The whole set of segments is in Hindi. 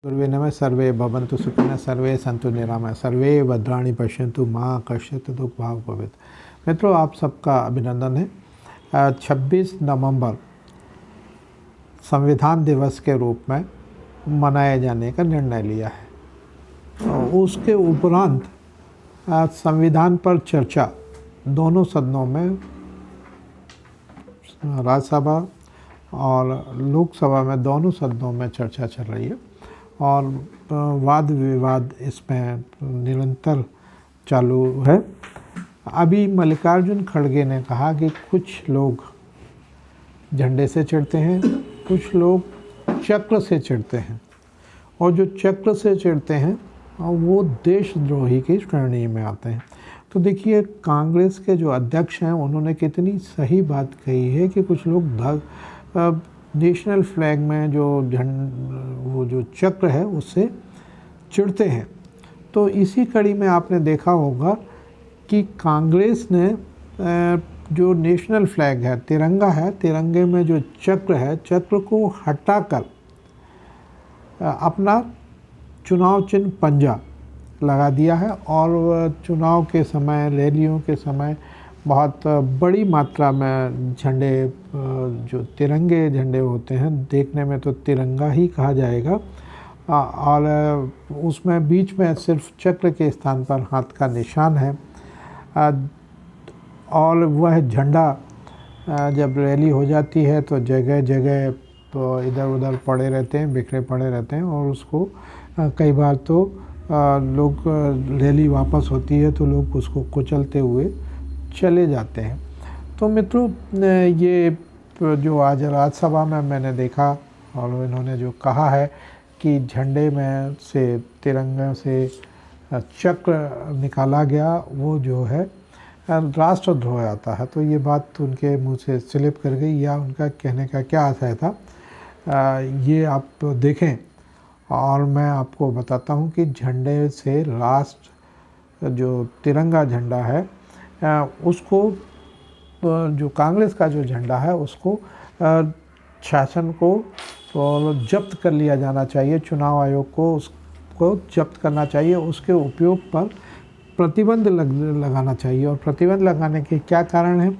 गुरुवे नमः। सर्वे भवन्तु सुखिनः, सर्वे सन्तु निरामया, सर्वे भद्राणि पश्यन्तु मां कश्चित् दुःखभाग् भवेत्। मित्रों, आप सबका अभिनंदन है। 26 नवंबर संविधान दिवस के रूप में मनाए जाने का निर्णय लिया है। तो उसके उपरांत संविधान पर चर्चा दोनों सदनों में, राज्यसभा और लोकसभा में, दोनों सदनों में चर्चा चल रही है और वाद विवाद इसमें निरंतर चालू है। अभी मल्लिकार्जुन खड़गे ने कहा कि कुछ लोग झंडे से चिढ़ते हैं, कुछ लोग चक्र से चिढ़ते हैं, और जो चक्र से चिढ़ते हैं वो देशद्रोही की श्रेणी में आते हैं। तो देखिए, कांग्रेस के जो अध्यक्ष हैं उन्होंने कितनी सही बात कही है कि कुछ लोग नेशनल फ्लैग में वो जो चक्र है उससे चिढ़ते हैं। तो इसी कड़ी में आपने देखा होगा कि कांग्रेस ने जो नेशनल फ्लैग है, तिरंगा है, तिरंगे में जो चक्र है, चक्र को हटाकर अपना चुनाव चिन्ह पंजा लगा दिया है। और चुनाव के समय, रैलियों के समय बहुत बड़ी मात्रा में झंडे, जो तिरंगे झंडे होते हैं, देखने में तो तिरंगा ही कहा जाएगा, और उसमें बीच में सिर्फ चक्र के स्थान पर हाथ का निशान है। और वह झंडा जब रैली हो जाती है तो जगह जगह तो इधर उधर पड़े रहते हैं, बिखरे पड़े रहते हैं, और उसको कई बार तो लोग, रैली वापस होती है तो लोग उसको कुचलते हुए चले जाते हैं। तो मित्रों, ये जो आज राज्यसभा में मैंने देखा और इन्होंने जो कहा है कि झंडे में से, तिरंगे से चक्र निकाला गया, वो जो है राष्ट्रद्रोह आता है। तो ये बात उनके मुंह से स्लिप कर गई, या उनका कहने का क्या आशय था, ये आप देखें। और मैं आपको बताता हूँ कि झंडे से राष्ट्र, जो तिरंगा झंडा है, उसको, जो कांग्रेस का जो झंडा है, उसको शासन को तो जब्त कर लिया जाना चाहिए। चुनाव आयोग को उसको जब्त करना चाहिए, उसके उपयोग पर प्रतिबंध लगाना चाहिए। और प्रतिबंध लगाने के क्या कारण हैं,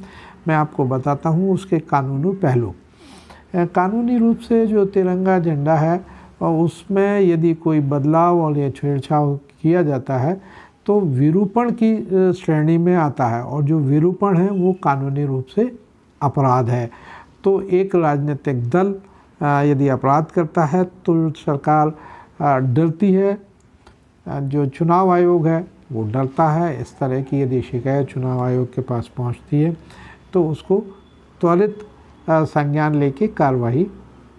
मैं आपको बताता हूँ। उसके कानूनी पहलू, कानूनी रूप से जो तिरंगा झंडा है उसमें यदि कोई बदलाव और ये छेड़छाड़ किया जाता है तो विरूपण की श्रेणी में आता है, और जो विरूपण है वो कानूनी रूप से अपराध है। तो एक राजनीतिक दल यदि अपराध करता है तो सरकार डरती है, जो चुनाव आयोग है वो डरता है। इस तरह की यदि शिकायत चुनाव आयोग के पास पहुंचती है तो उसको त्वरित संज्ञान लेके कार्रवाई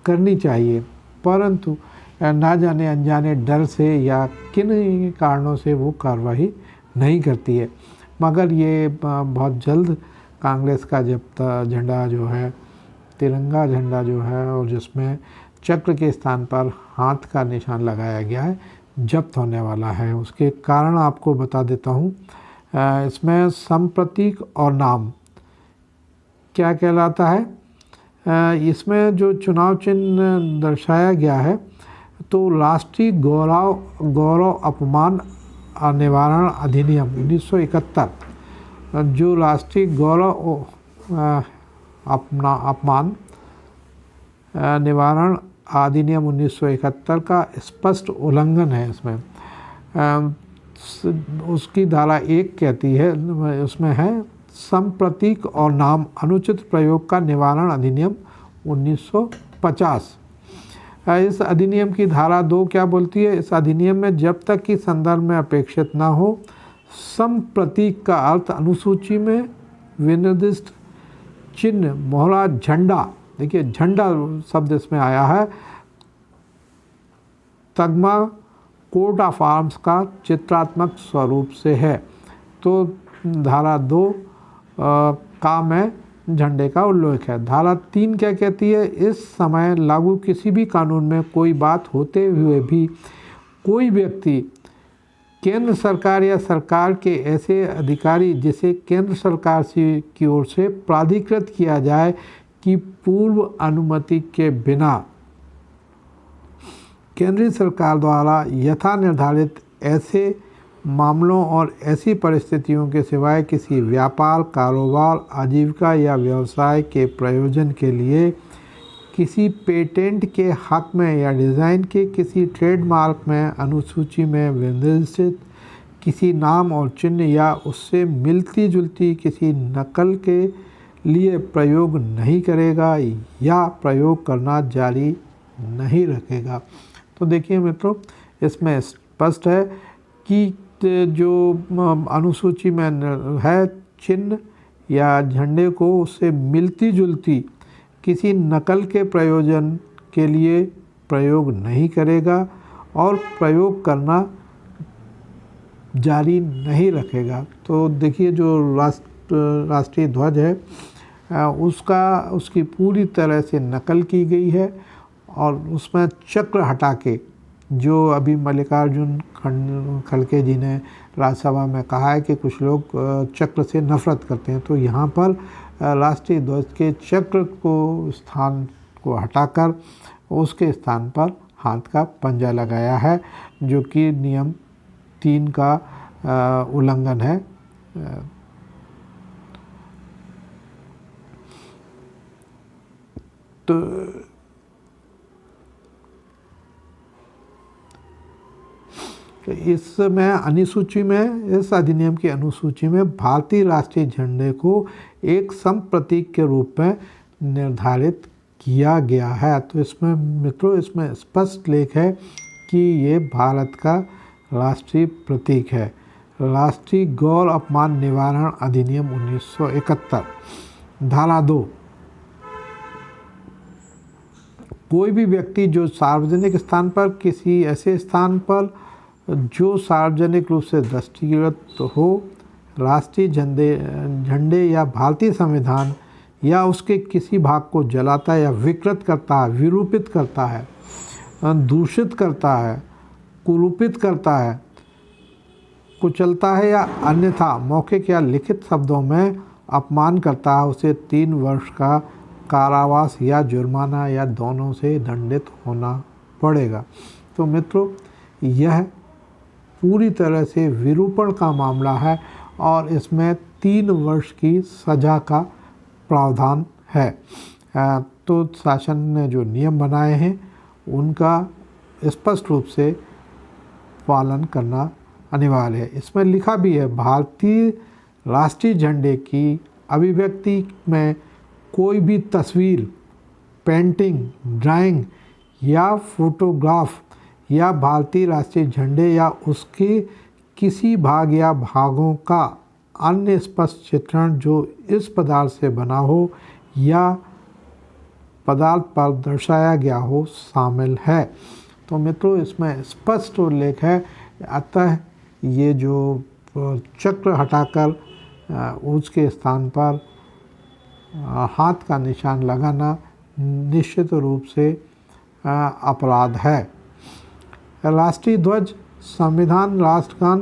करनी चाहिए। परंतु ना जाने अनजाने डर से या किन कारणों से वो कार्रवाई नहीं करती है। मगर ये बहुत जल्द कांग्रेस का जब झंडा जो है, तिरंगा झंडा जो है, और जिसमें चक्र के स्थान पर हाथ का निशान लगाया गया है, जब्त होने वाला है। उसके कारण आपको बता देता हूँ। इसमें संप्रतीक और नाम क्या कहलाता है, इसमें जो चुनाव चिन्ह दर्शाया गया है तो राष्ट्रीय गौरव अपमान निवारण अधिनियम 1971, जो राष्ट्रीय गौरव अपमान निवारण अधिनियम 1971 का स्पष्ट उल्लंघन है। इसमें उसकी धारा 1 कहती है, उसमें है संप्रतीक और नाम अनुचित प्रयोग का निवारण अधिनियम 1950। इस अधिनियम की धारा 2 क्या बोलती है, इस अधिनियम में जब तक कि संदर्भ में अपेक्षित ना हो, संप्रतीक का अर्थ अनुसूची में विनिर्दिष्ट चिन्ह, मोहरा, झंडा, देखिए झंडा शब्द इसमें आया है, तगमा, कोट ऑफ आर्म्स का चित्रात्मक स्वरूप से है। तो धारा 2 का में झंडे का उल्लेख है। धारा 3 क्या कहती है, इस समय लागू किसी भी कानून में कोई बात होते हुए भी कोई व्यक्ति केंद्र सरकार या सरकार के ऐसे अधिकारी जिसे केंद्र सरकार की ओर से प्राधिकृत किया जाए कि पूर्व अनुमति के बिना केंद्रीय सरकार द्वारा यथा निर्धारित ऐसे मामलों और ऐसी परिस्थितियों के सिवाय किसी व्यापार, कारोबार, आजीविका या व्यवसाय के प्रयोजन के लिए किसी पेटेंट के हक में या डिज़ाइन के किसी ट्रेडमार्क में अनुसूची में निर्दिष्ट किसी नाम और चिन्ह या उससे मिलती जुलती किसी नकल के लिए प्रयोग नहीं करेगा या प्रयोग करना जारी नहीं रखेगा। तो देखिए मित्रों, इसमें स्पष्ट है कि जो अनुसूची में है चिन्ह या झंडे को उससे मिलती जुलती किसी नकल के प्रयोजन के लिए प्रयोग नहीं करेगा और प्रयोग करना जारी नहीं रखेगा। तो देखिए जो राष्ट्रीय ध्वज है उसकी पूरी तरह से नकल की गई है और उसमें चक्र हटा के, जो अभी मल्लिकार्जुन खड़गे जी ने राज्यसभा में कहा है कि कुछ लोग चक्र से नफरत करते हैं, तो यहाँ पर राष्ट्रीय ध्वज के चक्र को स्थान को हटाकर उसके स्थान पर हाथ का पंजा लगाया है, जो कि नियम 3 का उल्लंघन है। तो इसमें अनुसूची में, इस अधिनियम की अनुसूची में भारतीय राष्ट्रीय झंडे को एक संप्रतीक के रूप में निर्धारित किया गया है। तो इसमें मित्रों, इसमें स्पष्ट लेख है कि ये भारत का राष्ट्रीय प्रतीक है। राष्ट्रीय गौर अपमान निवारण अधिनियम 1971 धारा 2, कोई भी व्यक्ति जो सार्वजनिक स्थान पर किसी ऐसे स्थान पर जो सार्वजनिक रूप से दृष्टिगत हो राष्ट्रीय झंडे या भारतीय संविधान या उसके किसी भाग को जलाता है या विकृत करता है, विरूपित करता है, दूषित करता है, कुरूपित करता है, कुचलता है या अन्यथा मौखिक या लिखित शब्दों में अपमान करता है, उसे 3 वर्ष का कारावास या जुर्माना या दोनों से दंडित होना पड़ेगा। तो मित्रों, यह पूरी तरह से विरूपण का मामला है और इसमें 3 वर्ष की सज़ा का प्रावधान है। तो शासन ने जो नियम बनाए हैं उनका स्पष्ट रूप से पालन करना अनिवार्य है। इसमें लिखा भी है, भारतीय राष्ट्रीय झंडे की अभिव्यक्ति में कोई भी तस्वीर, पेंटिंग, ड्राइंग या फोटोग्राफ या भारतीय राष्ट्रीय झंडे या उसके किसी भाग या भागों का अन्य स्पष्ट चित्रण जो इस पदार्थ से बना हो या पदार्थ पर दर्शाया गया हो शामिल है। तो मित्रों, इसमें स्पष्ट उल्लेख है। अतः ये जो चक्र हटाकर उसके स्थान पर हाथ का निशान लगाना निश्चित रूप से अपराध है। राष्ट्रीय ध्वज, संविधान, राष्ट्रगान,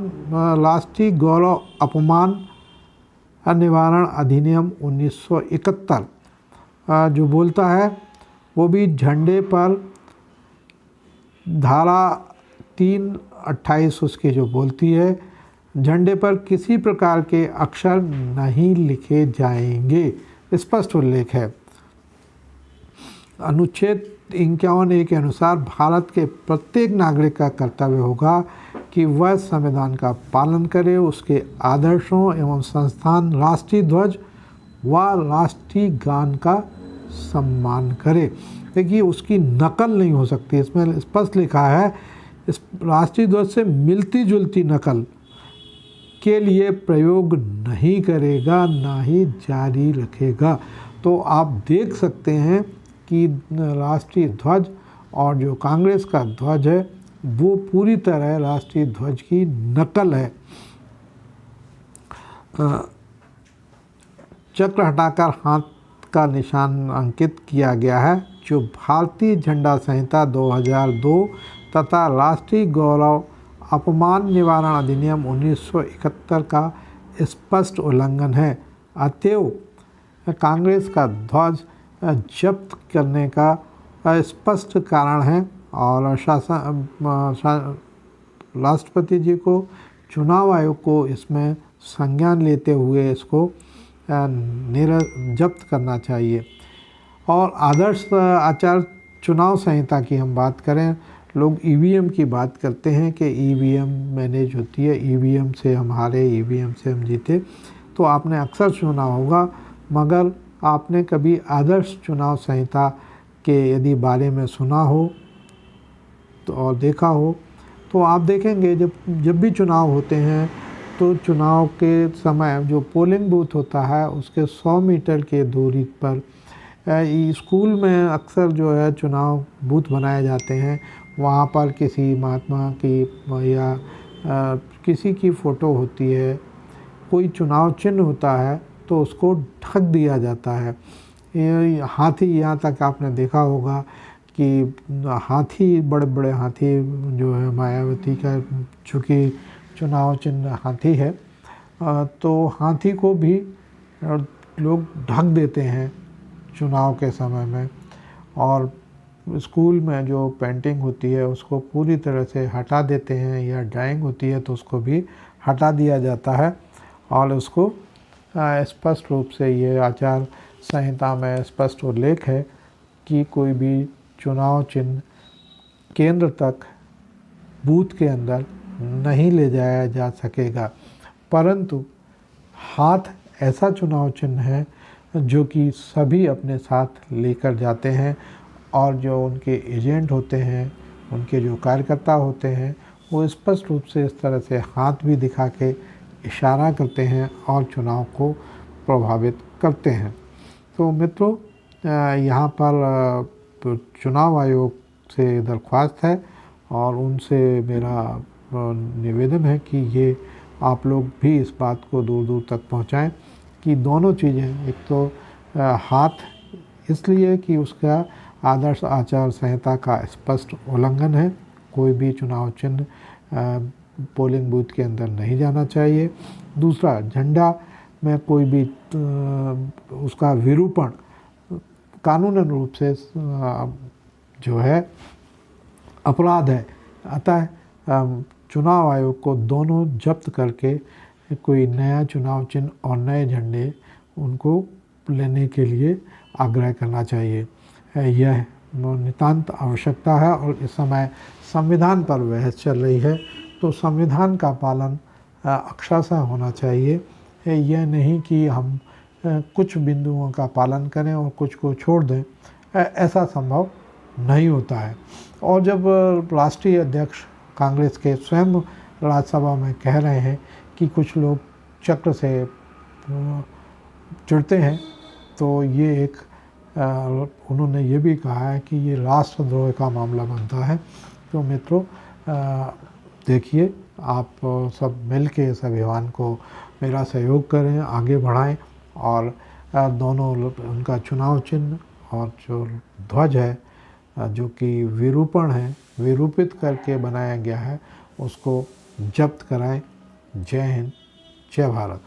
राष्ट्रीय गौरव अपमान निवारण अधिनियम 1971 जो बोलता है, वो भी झंडे पर धारा 328 उसकी जो बोलती है, झंडे पर किसी प्रकार के अक्षर नहीं लिखे जाएंगे, स्पष्ट उल्लेख है। अनुच्छेद 51A के अनुसार भारत के प्रत्येक नागरिक का कर्तव्य होगा कि वह संविधान का पालन करे, उसके आदर्शों एवं संस्थान, राष्ट्रीय ध्वज व राष्ट्रीय गान का सम्मान करे। देखिए, उसकी नकल नहीं हो सकती। इसमें स्पष्ट लिखा है, इस राष्ट्रीय ध्वज से मिलती जुलती नकल के लिए प्रयोग नहीं करेगा, ना ही जारी रखेगा। तो आप देख सकते हैं कि राष्ट्रीय ध्वज और जो कांग्रेस का ध्वज है वो पूरी तरह राष्ट्रीय ध्वज की नकल है। चक्र हटाकर हाथ का निशान अंकित किया गया है, जो भारतीय झंडा संहिता 2002 तथा राष्ट्रीय गौरव अपमान निवारण अधिनियम 1971 का स्पष्ट उल्लंघन है। अतएव कांग्रेस का ध्वज जब्त करने का स्पष्ट कारण है और राष्ट्रपति जी को चुनाव आयोग को इसमें संज्ञान लेते हुए इसको जब्त करना चाहिए। और आदर्श आचार चुनाव संहिता की हम बात करें, लोग ईवीएम की बात करते हैं कि ईवीएम मैनेज होती है, ईवीएम से हम हारे, ईवीएम से हम जीते। तो आपने अक्सर सुना होगा, मगर आपने कभी आदर्श चुनाव संहिता के यदि बारे में सुना हो तो और देखा हो तो आप देखेंगे जब भी चुनाव होते हैं तो चुनाव के समय जो पोलिंग बूथ होता है उसके 100 मीटर के दूरी पर स्कूल में अक्सर जो है चुनाव बूथ बनाए जाते हैं। वहाँ पर किसी महात्मा की या किसी की फ़ोटो होती है, कोई चुनाव चिन्ह होता है तो उसको ढक दिया जाता है। हाथी, यहाँ तक आपने देखा होगा कि हाथी, बड़े बड़े हाथी जो है, मायावती का चूँकि चुनाव चिन्ह हाथी है, तो हाथी को भी लोग ढक देते हैं चुनाव के समय में। और स्कूल में जो पेंटिंग होती है उसको पूरी तरह से हटा देते हैं, या ड्राइंग होती है तो उसको भी हटा दिया जाता है। और उसको स्पष्ट रूप से ये आचार संहिता में स्पष्ट उल्लेख है कि कोई भी चुनाव चिन्ह केंद्र तक बूथ के अंदर नहीं ले जाया जा सकेगा। परंतु हाथ ऐसा चुनाव चिन्ह है जो कि सभी अपने साथ लेकर जाते हैं, और जो उनके एजेंट होते हैं, उनके जो कार्यकर्ता होते हैं, वो स्पष्ट रूप से इस तरह से हाथ भी दिखा के इशारा करते हैं और चुनाव को प्रभावित करते हैं। तो मित्रों, यहाँ पर चुनाव आयोग से दरख्वास्त है और उनसे मेरा निवेदन है कि ये आप लोग भी इस बात को दूर दूर तक पहुँचाएँ कि दोनों चीज़ें, एक तो हाथ इसलिए कि उसका आदर्श आचार संहिता का स्पष्ट उल्लंघन है, कोई भी चुनाव चिन्ह पोलिंग बूथ के अंदर नहीं जाना चाहिए। दूसरा, झंडा में कोई भी उसका विरूपण कानूनन रूप से जो है अपराध है। अतः चुनाव आयोग को दोनों जब्त करके कोई नया चुनाव चिन्ह और नए झंडे उनको लेने के लिए आग्रह करना चाहिए। यह नितांत आवश्यकता है। और इस समय संविधान पर बहस चल रही है, तो संविधान का पालन अक्षरशः होना चाहिए। यह नहीं कि हम कुछ बिंदुओं का पालन करें और कुछ को छोड़ दें, ऐसा संभव नहीं होता है। और जब राष्ट्रीय अध्यक्ष कांग्रेस के स्वयं राज्यसभा में कह रहे हैं कि कुछ लोग चक्र से चिढ़ते हैं, तो ये एक उन्होंने ये भी कहा है कि ये राष्ट्रद्रोह का मामला बनता है। तो मित्रों, देखिए, आप सब मिल के इस अभियान को मेरा सहयोग करें, आगे बढ़ाएं, और दोनों उनका चुनाव चिन्ह और जो ध्वज है जो कि विरूपण है, विरूपित करके बनाया गया है, उसको जब्त कराएं। जय हिंद, जय भारत।